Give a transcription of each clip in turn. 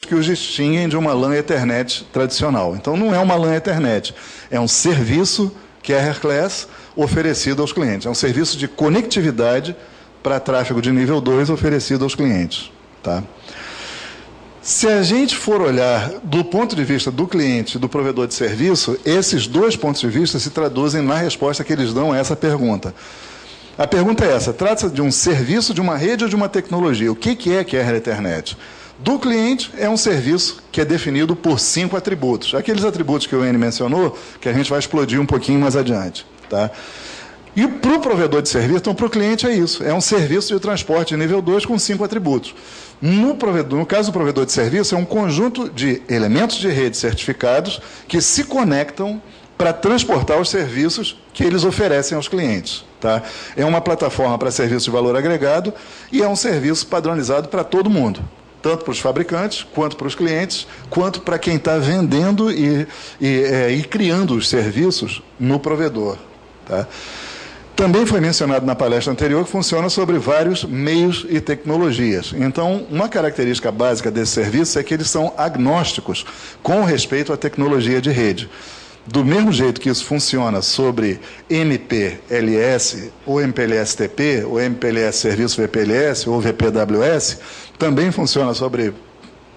que os distinguem de uma LAN Ethernet tradicional. Então, não é uma LAN Ethernet, é um serviço Carrier Class oferecido aos clientes. É um serviço de conectividade para tráfego de nível 2 oferecido aos clientes. Tá? Se a gente for olhar do ponto de vista do cliente e do provedor de serviço, esses dois pontos de vista se traduzem na resposta que eles dão a essa pergunta. A pergunta é essa: trata-se de um serviço, de uma rede ou de uma tecnologia? O que é Carrier Ethernet? Do cliente, é um serviço que é definido por 5 atributos. Aqueles atributos que o N mencionou, que a gente vai explodir um pouquinho mais adiante. Tá? E para o provedor de serviço, então para o cliente é isso. É um serviço de transporte de nível 2 com 5 atributos. No caso do provedor de serviço, é um conjunto de elementos de rede certificados que se conectam para transportar os serviços que eles oferecem aos clientes. Tá? É uma plataforma para serviço de valor agregado e é um serviço padronizado para todo mundo, tanto para os fabricantes, quanto para os clientes, quanto para quem está vendendo e criando os serviços no provedor. Tá? Também foi mencionado na palestra anterior que funciona sobre vários meios e tecnologias. Então, uma característica básica desse serviço é que eles são agnósticos com respeito à tecnologia de rede. Do mesmo jeito que isso funciona sobre MPLS, ou MPLS-TP, ou MPLS Serviço VPLS, ou VPWS, também funciona sobre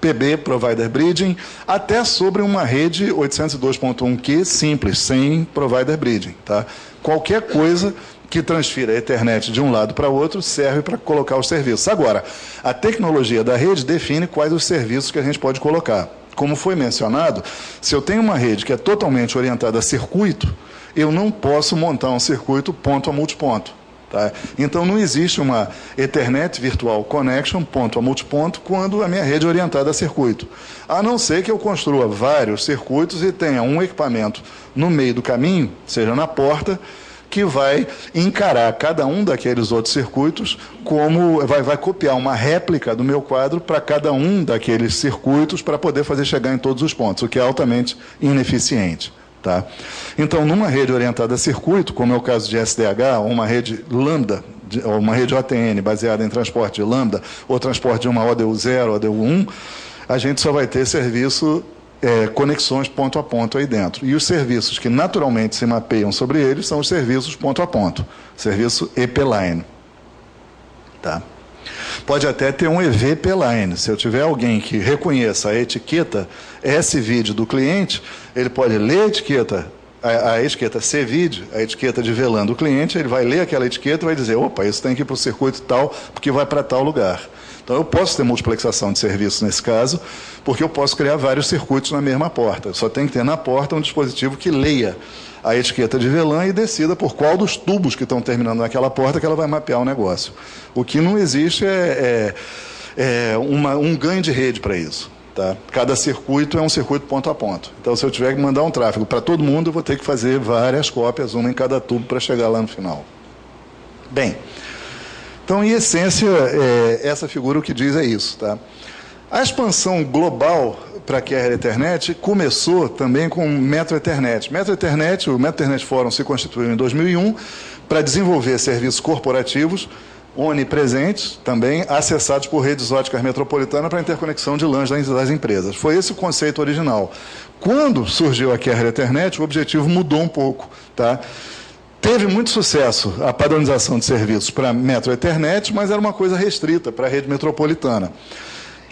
PB, Provider Bridging, até sobre uma rede 802.1Q simples, sem Provider Bridging. Tá? Qualquer coisa que transfira a Ethernet de um lado para o outro serve para colocar os serviços. Agora, a tecnologia da rede define quais os serviços que a gente pode colocar. Como foi mencionado, se eu tenho uma rede que é totalmente orientada a circuito, eu não posso montar um circuito ponto a multiponto. Tá? Então, não existe uma Ethernet Virtual Connection ponto a multiponto quando a minha rede é orientada a circuito. A não ser que eu construa vários circuitos e tenha um equipamento no meio do caminho, seja na porta, que vai encarar cada um daqueles outros circuitos como vai copiar uma réplica do meu quadro para cada um daqueles circuitos para poder fazer chegar em todos os pontos, o que é altamente ineficiente. Tá? Então, numa rede orientada a circuito, como é o caso de SDH, ou uma rede lambda, ou uma rede OTN baseada em transporte de lambda, ou transporte de uma ODU 0, ODU 1, a gente só vai ter serviço conexões ponto a ponto aí dentro. E os serviços que naturalmente se mapeiam sobre eles são os serviços ponto a ponto, serviço EP-Line. Tá? Pode até ter um EVP-Line. Se eu tiver alguém que reconheça a etiqueta SVID do cliente, ele pode ler a etiqueta CVID, a etiqueta de VLAN do cliente, ele vai ler aquela etiqueta e vai dizer: opa, isso tem que ir para o circuito tal, porque vai para tal lugar. Então, eu posso ter multiplexação de serviços nesse caso, porque eu posso criar vários circuitos na mesma porta. Só tem que ter na porta um dispositivo que leia a etiqueta de VLAN e decida por qual dos tubos que estão terminando naquela porta que ela vai mapear o negócio. O que não existe um ganho de rede para isso. Tá? Cada circuito é um circuito ponto a ponto. Então, se eu tiver que mandar um tráfego para todo mundo, eu vou ter que fazer várias cópias, uma em cada tubo, para chegar lá no final. Bem, então, em essência, essa figura o que diz é isso. Tá? A expansão global para a Carrier Ethernet começou também com o Metro Ethernet. O Metro Ethernet Forum se constituiu em 2001 para desenvolver serviços corporativos onipresentes, também acessados por redes óticas metropolitanas para interconexão de LANs das empresas. Foi esse o conceito original. Quando surgiu a Carrier Ethernet, o objetivo mudou um pouco. Tá? Teve muito sucesso a padronização de serviços para Metro Ethernet, mas era uma coisa restrita para a rede metropolitana.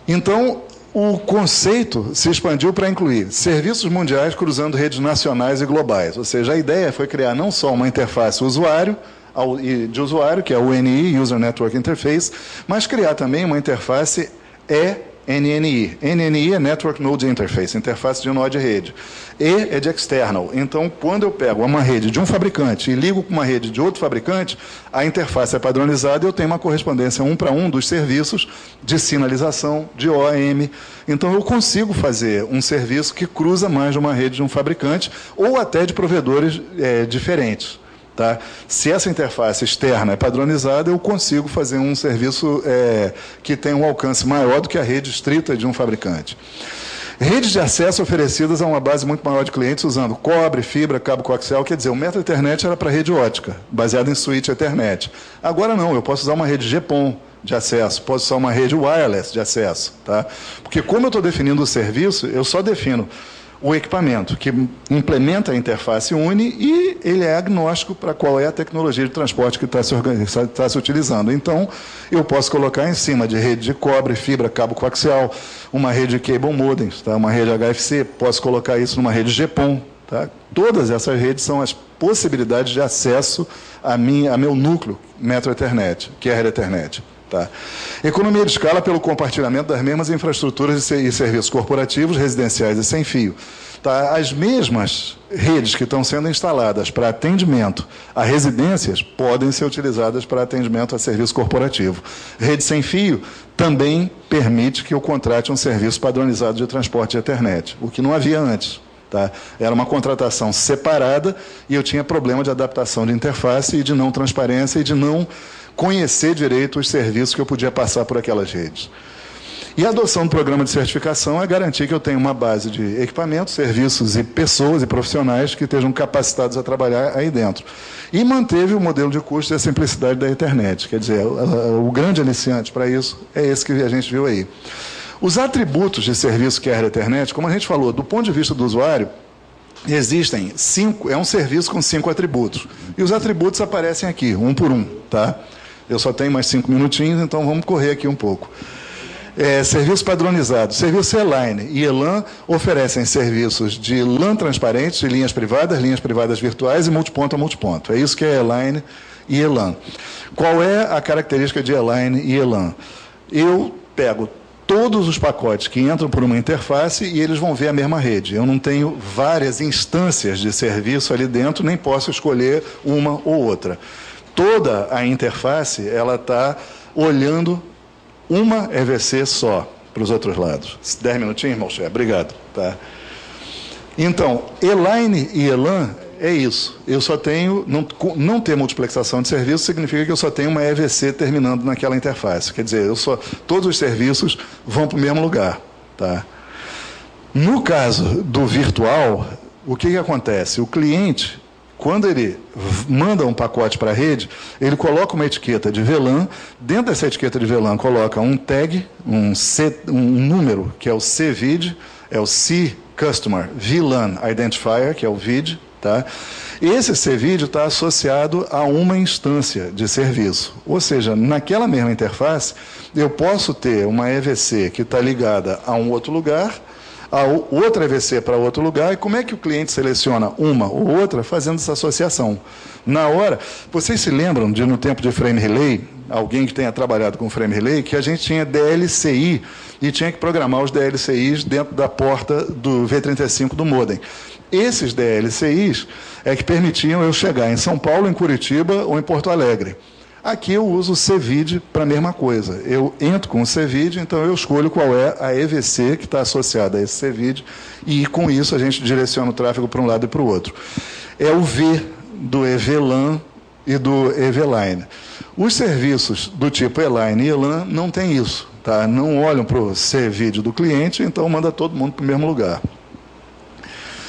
Então, o conceito se expandiu para incluir serviços mundiais cruzando redes nacionais e globais. Ou seja, a ideia foi criar não só uma interface de usuário, que é o UNI, User Network Interface, mas criar também uma interface NNI. NNI é Network Node Interface, interface de nó de rede. E é de external. Então, quando eu pego uma rede de um fabricante e ligo com uma rede de outro fabricante, a interface é padronizada e eu tenho uma correspondência 1 para 1 dos serviços de sinalização, de OAM. Então, eu consigo fazer um serviço que cruza mais de uma rede de um fabricante ou até de provedores diferentes. Tá? Se essa interface externa é padronizada, eu consigo fazer um serviço que tem um alcance maior do que a rede estrita de um fabricante. Redes de acesso oferecidas a uma base muito maior de clientes usando cobre, fibra, cabo coaxial, quer dizer, o Metro Ethernet era para rede ótica, baseado em switch Ethernet. Agora não, eu posso usar uma rede GPON, de acesso, posso usar uma rede wireless de acesso. Tá? Porque como eu estou definindo o serviço, eu só defino o equipamento que implementa a interface UNI e ele é agnóstico para qual é a tecnologia de transporte que está se utilizando. Então, eu posso colocar em cima de rede de cobre, fibra, cabo coaxial, uma rede de cable modems, tá? Uma rede HFC, posso colocar isso numa rede GPON. Tá? Todas essas redes são as possibilidades de acesso a meu núcleo Metro Ethernet, Carrier Ethernet. Tá? Economia de escala pelo compartilhamento das mesmas infraestruturas e serviços corporativos, residenciais e sem fio. Tá? As mesmas redes que estão sendo instaladas para atendimento a residências podem ser utilizadas para atendimento a serviço corporativo. Rede sem fio também permite que eu contrate um serviço padronizado de transporte de Ethernet, o que não havia antes. Tá? Era uma contratação separada e eu tinha problema de adaptação de interface e de não transparência e de não conhecer direito os serviços que eu podia passar por aquelas redes. E a adoção do programa de certificação é garantir que eu tenha uma base de equipamentos, serviços e pessoas e profissionais que estejam capacitados a trabalhar aí dentro. E manteve o modelo de custo e a simplicidade da internet. Quer dizer, o grande aliciante para isso é esse que a gente viu aí. Os atributos de serviço Carrier Ethernet, como a gente falou, do ponto de vista do usuário, existem 5, é um serviço com 5 atributos. E os atributos aparecem aqui, um por um, tá? Eu só tenho mais 5 minutinhos, então vamos correr aqui um pouco. Serviço padronizado. Serviço E-Line e ELAN oferecem serviços de LAN transparentes, de linhas privadas virtuais e multiponto a multiponto. É isso que é E-Line e ELAN. Qual é a característica de E-Line e ELAN? Eu pego todos os pacotes que entram por uma interface e eles vão ver a mesma rede. Eu não tenho várias instâncias de serviço ali dentro, nem posso escolher uma ou outra. Toda a interface, ela está olhando uma EVC só para os outros lados. 10 minutinhos, irmão chefe? Obrigado. Tá? Então, E-Line e ELAN é isso. Eu só tenho... Não ter multiplexação de serviço significa que eu só tenho uma EVC terminando naquela interface. Quer dizer, todos os serviços vão para o mesmo lugar. Tá? No caso do virtual, o que acontece? O cliente, quando ele manda um pacote para a rede, ele coloca uma etiqueta de VLAN, dentro dessa etiqueta de VLAN coloca um tag, um número, que é o CVID, é o C Customer VLAN Identifier, que é o VID, tá? Esse CVID está associado a uma instância de serviço, ou seja, naquela mesma interface, eu posso ter uma EVC que está ligada a um outro lugar, a outra EVC para outro lugar, e como é que o cliente seleciona uma ou outra fazendo essa associação? Na hora, vocês se lembram de, no tempo de Frame Relay, alguém que tenha trabalhado com Frame Relay, que a gente tinha DLCI e tinha que programar os DLCIs dentro da porta do V35 do modem. Esses DLCIs é que permitiam eu chegar em São Paulo, em Curitiba ou em Porto Alegre. Aqui eu uso o CVID para a mesma coisa. Eu entro com o CVID, então eu escolho qual é a EVC que está associada a esse CVID e com isso a gente direciona o tráfego para um lado e para o outro. É o V do EVLAN e do EVLine. Os serviços do tipo E-Line e ELAN não tem isso. Tá? Não olham para o CVID do cliente, então manda todo mundo para o mesmo lugar.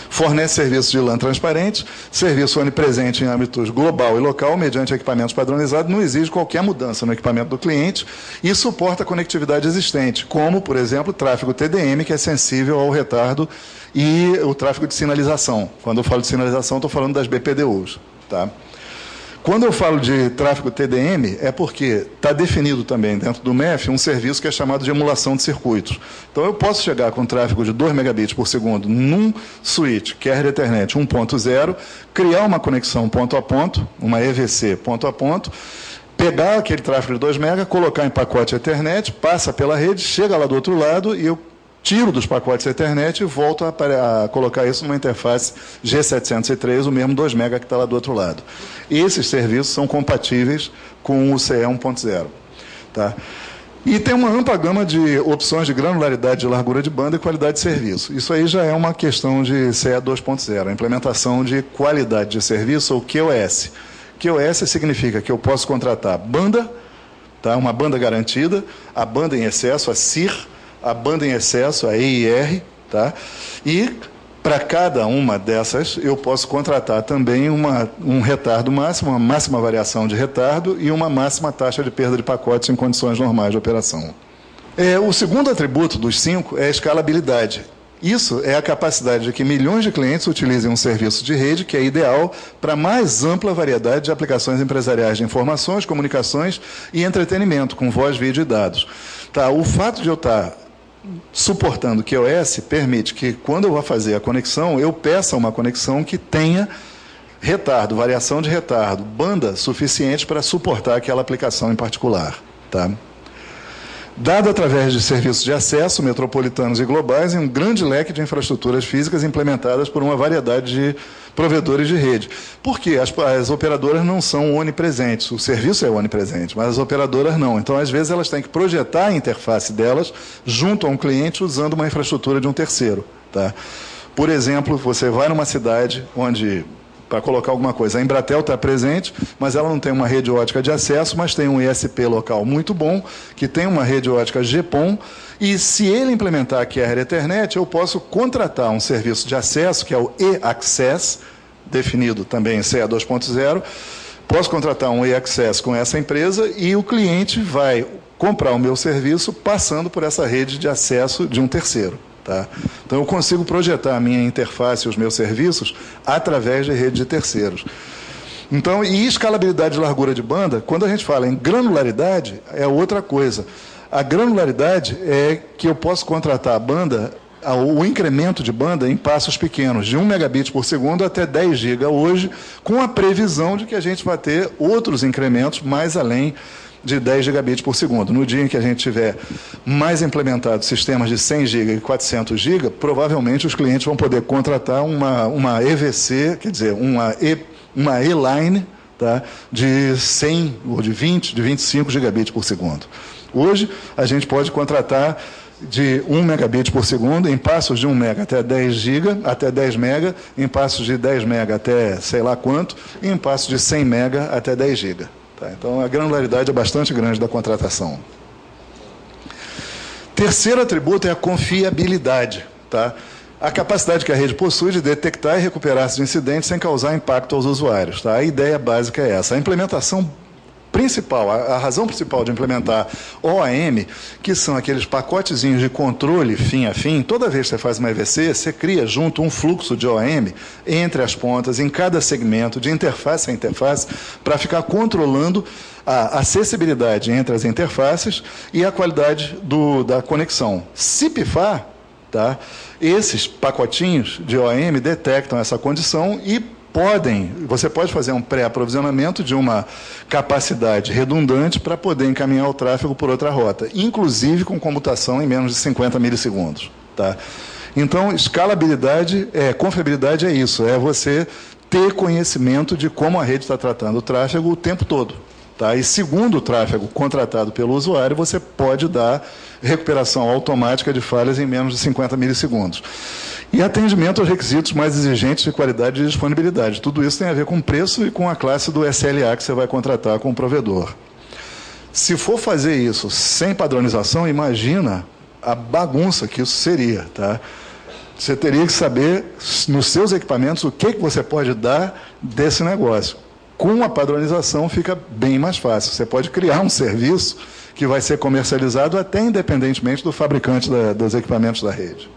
Fornece serviços de LAN transparentes, serviço onipresente em âmbitos global e local, mediante equipamentos padronizados, não exige qualquer mudança no equipamento do cliente e suporta a conectividade existente, como, por exemplo, o tráfego TDM, que é sensível ao retardo, e o tráfego de sinalização. Quando eu falo de sinalização, estou falando das BPDUs. Tá? Quando eu falo de tráfego TDM, é porque está definido também dentro do MEF um serviço que é chamado de emulação de circuitos. Então, eu posso chegar com tráfego de 2 megabits por segundo num switch Carrier Ethernet 1.0, criar uma conexão ponto a ponto, uma EVC ponto a ponto, pegar aquele tráfego de 2 MB, colocar em pacote Ethernet, passa pela rede, chega lá do outro lado e eu tiro dos pacotes Ethernet e volto a colocar isso numa interface G703, o mesmo 2 MB que está lá do outro lado. Esses serviços são compatíveis com o CE 1.0. Tá? E tem uma ampla gama de opções de granularidade de largura de banda e qualidade de serviço. Isso aí já é uma questão de CE 2.0, a implementação de qualidade de serviço, ou QoS. QoS significa que eu posso contratar banda, tá? Uma banda garantida, a banda em excesso, a CIR, a banda em excesso, a EIR, tá? E Para cada uma dessas, eu posso contratar também um retardo máximo, uma máxima variação de retardo e uma máxima taxa de perda de pacotes em condições normais de operação. O segundo atributo dos 5 é a escalabilidade. Isso é a capacidade de que milhões de clientes utilizem um serviço de rede que é ideal para mais ampla variedade de aplicações empresariais de informações, comunicações e entretenimento, com voz, vídeo e dados. O fato de eu estar suportando QoS permite que, quando eu vou fazer a conexão, eu peça uma conexão que tenha retardo, variação de retardo, banda suficiente para suportar aquela aplicação em particular. Dado através de serviços de acesso metropolitanos e globais em um grande leque de infraestruturas físicas implementadas por uma variedade de provedores de rede. Por quê? As operadoras não são onipresentes. O serviço é onipresente, mas as operadoras não. Então, às vezes, elas têm que projetar a interface delas junto a um cliente usando uma infraestrutura de um terceiro. Por exemplo, você vai numa cidade onde, para colocar alguma coisa, a Embratel está presente, mas ela não tem uma rede ótica de acesso, mas tem um ISP local muito bom, que tem uma rede ótica GPON, e se ele implementar a QR Ethernet, eu posso contratar um serviço de acesso, que é o e-Access, definido também em CA 2.0, posso contratar um e-Access com essa empresa e o cliente vai comprar o meu serviço passando por essa rede de acesso de um terceiro. Então, eu consigo projetar a minha interface e os meus serviços através de rede de terceiros. Então, e escalabilidade de largura de banda, quando a gente fala em granularidade, é outra coisa. A granularidade é que eu posso contratar a banda, o incremento de banda em passos pequenos, de 1 megabit por segundo até 10 GB hoje, com a previsão de que a gente vai ter outros incrementos mais além de 10 gigabits por segundo. No dia em que a gente tiver mais implementados sistemas de 100 GB e 400 GB, provavelmente os clientes vão poder contratar uma EVC, quer dizer, uma E-Line, de 100 ou de 20, de 25 gigabits por segundo. Hoje, a gente pode contratar de 1 megabit por segundo, em passos de 1 mega até 10 GB, até 10 mega, em passos de 10 mega até sei lá quanto, e em passos de 100 mega até 10 GB. Então, a granularidade é bastante grande da contratação. Terceiro atributo é a confiabilidade. A capacidade que a rede possui de detectar e recuperar-se de incidentes sem causar impacto aos usuários. A ideia básica é essa. A implementação principal, a razão principal de implementar OAM, que são aqueles pacotezinhos de controle fim a fim, toda vez que você faz uma EVC, você cria junto um fluxo de OAM entre as pontas, em cada segmento, de interface a interface, para ficar controlando a acessibilidade entre as interfaces e a qualidade da conexão. Se pifar, esses pacotinhos de OAM detectam essa condição e você pode fazer um pré-aprovisionamento de uma capacidade redundante para poder encaminhar o tráfego por outra rota, inclusive com comutação em menos de 50 milissegundos. Então, escalabilidade, confiabilidade é isso, é você ter conhecimento de como a rede está tratando o tráfego o tempo todo. E segundo o tráfego contratado pelo usuário, você pode dar recuperação automática de falhas em menos de 50 milissegundos. E atendimento aos requisitos mais exigentes de qualidade e disponibilidade. Tudo isso tem a ver com preço e com a classe do SLA que você vai contratar com o provedor. Se for fazer isso sem padronização, imagina a bagunça que isso seria. Você teria que saber, nos seus equipamentos, o que você pode dar desse negócio. Com a padronização fica bem mais fácil. Você pode criar um serviço que vai ser comercializado até independentemente do fabricante dos equipamentos da rede.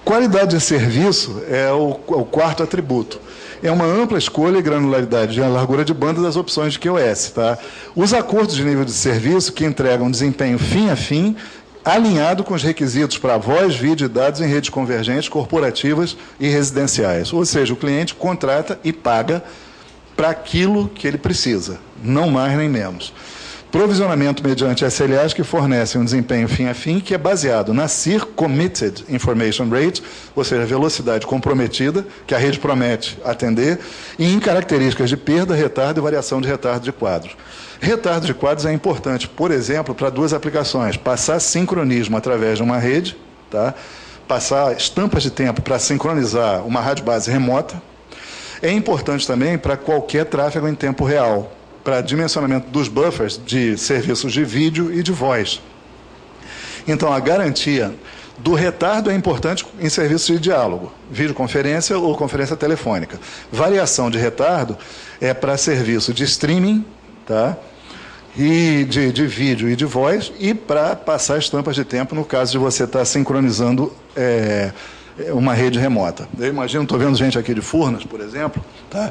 Qualidade de serviço é o quarto atributo. É uma ampla escolha e granularidade de largura de banda das opções de QoS. Os acordos de nível de serviço que entregam desempenho fim a fim, alinhado com os requisitos para voz, vídeo e dados em redes convergentes, corporativas e residenciais. Ou seja, o cliente contrata e paga para aquilo que ele precisa, não mais nem menos. Provisionamento mediante SLAs que fornecem um desempenho fim a fim, que é baseado na CIR Committed Information Rate, ou seja, velocidade comprometida, que a rede promete atender, e em características de perda, retardo e variação de retardo de quadros. Retardo de quadros é importante, por exemplo, para duas aplicações. Passar sincronismo através de uma rede, passar estampas de tempo para sincronizar uma rádio base remota. É importante também para qualquer tráfego em tempo real, para dimensionamento dos buffers de serviços de vídeo e de voz. Então, a garantia Do retardo é importante em serviço de diálogo, videoconferência ou conferência telefônica. Variação de retardo é para serviço de streaming, tá? E de vídeo e de voz, e para passar estampas de tempo no caso de você estar sincronizando uma rede remota. Eu imagino, estou vendo gente aqui de Furnas, por exemplo, tá?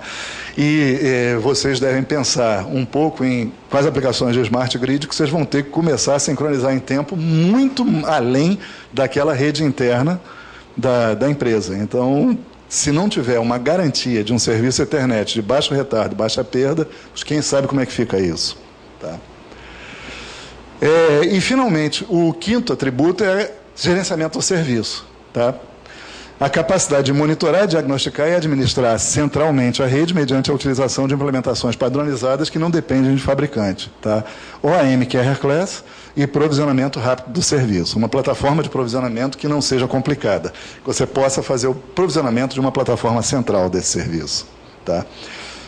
E vocês devem pensar um pouco em quais aplicações de Smart Grid que vocês vão ter que começar a sincronizar em tempo muito além daquela rede interna da empresa. Então, se não tiver uma garantia de um serviço Ethernet de baixo retardo, baixa perda, quem sabe como é que fica isso? Tá? E, finalmente, o quinto atributo é gerenciamento do serviço. Tá? A capacidade de monitorar, diagnosticar e administrar centralmente a rede mediante a utilização de implementações padronizadas que não dependem de fabricante. Tá? OAM Carrier Class e provisionamento rápido do serviço. Uma plataforma de provisionamento que não seja complicada. Que você possa fazer o provisionamento de uma plataforma central desse serviço. Tá?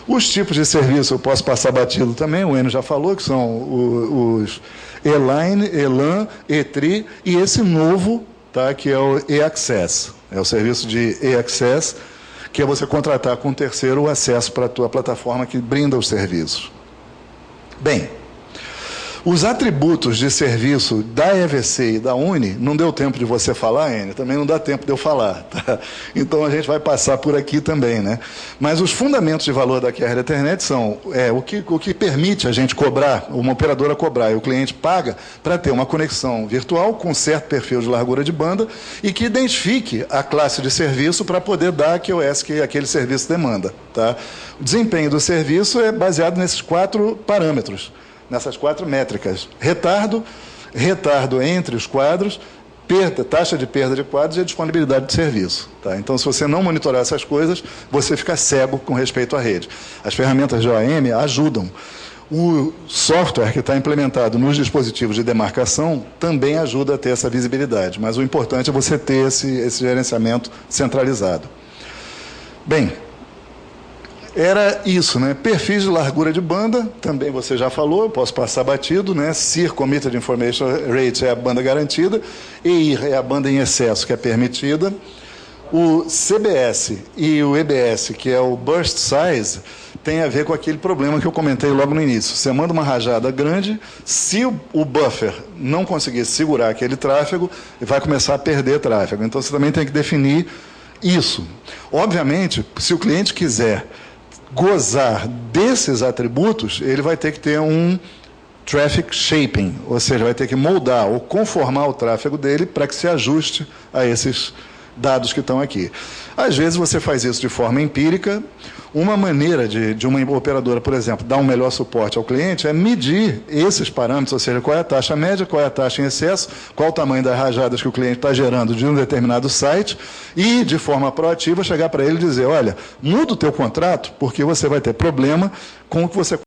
Os tipos de serviço eu posso passar batido também, o Enio já falou, que são os E-Line, E-LAN, E-Tri e esse novo, tá, que é o E-Access. É o serviço de E-Access, que é você contratar com um terceiro o acesso para a tua plataforma que brinda os serviços. Bem, os atributos de serviço da EVC e da Uni, não deu tempo de você falar, Enio, também não dá tempo de eu falar. Tá? Então, a gente vai passar por aqui também. Né? Mas os fundamentos de valor da Carrier Ethernet são o que permite a gente cobrar, uma operadora cobrar, e o cliente paga para ter uma conexão virtual com certo perfil de largura de banda e que identifique a classe de serviço para poder dar a QoS que aquele serviço demanda. Tá? O desempenho do serviço é baseado nesses 4 parâmetros. Nessas 4 métricas: retardo entre os quadros, taxa de perda de quadros e a disponibilidade de serviço. Tá? Então, se você não monitorar essas coisas, você fica cego com respeito à rede. As ferramentas de OAM ajudam. O software que está implementado nos dispositivos de demarcação também ajuda a ter essa visibilidade, mas o importante é você ter esse gerenciamento centralizado. Bem, era isso, né? Perfis de largura de banda, também você já falou, eu posso passar batido, né? CIR, Committed Information Rate, é a banda garantida, EIR é a banda em excesso, que é permitida. O CBS e o EBS, que é o Burst Size, tem a ver com aquele problema que eu comentei logo no início. Você manda uma rajada grande, se o buffer não conseguir segurar aquele tráfego, vai começar a perder tráfego. Então, você também tem que definir isso. Obviamente, se o cliente quiser gozar desses atributos, ele vai ter que ter um traffic shaping, ou seja, vai ter que moldar ou conformar o tráfego dele para que se ajuste a esses dados que estão aqui. Às vezes você faz isso de forma empírica. Uma maneira de uma operadora, por exemplo, dar um melhor suporte ao cliente é medir esses parâmetros, ou seja, qual é a taxa média, qual é a taxa em excesso, qual o tamanho das rajadas que o cliente está gerando de um determinado site e, de forma proativa, chegar para ele e dizer, olha, muda o teu contrato porque você vai ter problema com o que você